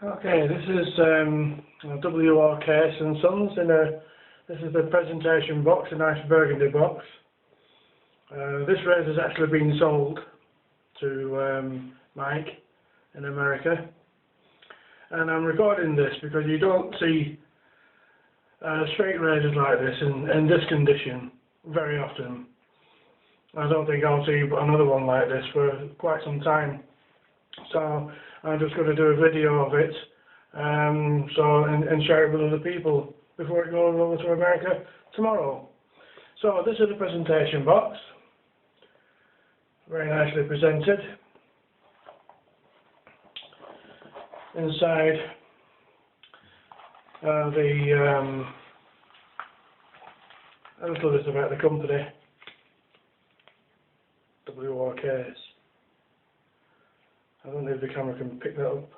Okay, this is W.R.Case and Sons this is the presentation box, a nice burgundy box. This razor has actually been sold to Mike in America, and I'm recording this because you don't see straight razors like this in this condition very often. I don't think I'll see another one like this for quite some time. So I'm just going to do a video of it and share it with other people before it goes over to America tomorrow. So this is the presentation box, very nicely presented. Inside a little bit about the company, W.R.Case. I don't know if the camera can pick that up.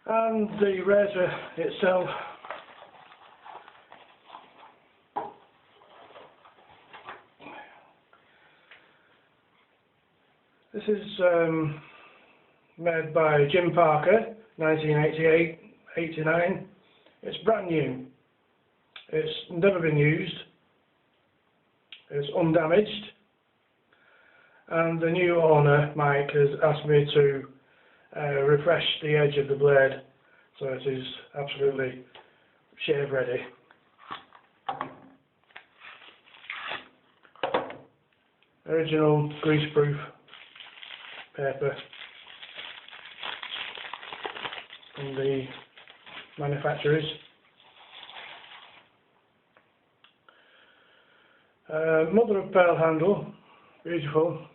And the razor itself, this is made by Jim Parker, 1988-89. It's brand new. It's never been used. It's undamaged, and the new owner, Mike, has asked me to refresh the edge of the blade so it is absolutely shave ready. Original grease-proof paper from the manufacturers. Mother of pearl handle, beautiful.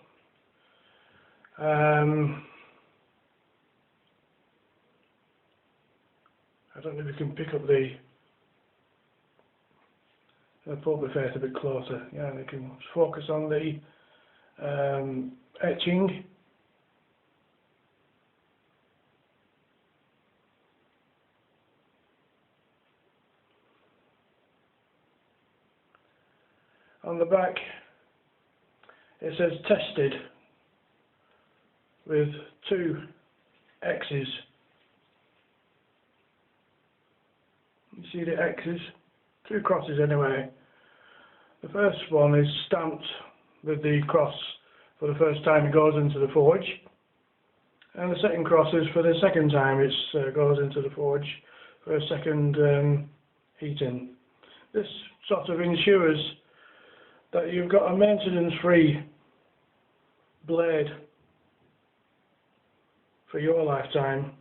I don't know if you can pick up I'll pull the face a bit closer. Yeah, they can focus on the etching. On the back it says tested with 2 X's. You see the X's? 2 crosses anyway. The first one is stamped with the cross for the first time it goes into the forge, and the second cross is for the second time it goes into the forge for a second heating. This sort of ensures that you've got a maintenance-free blade for your lifetime.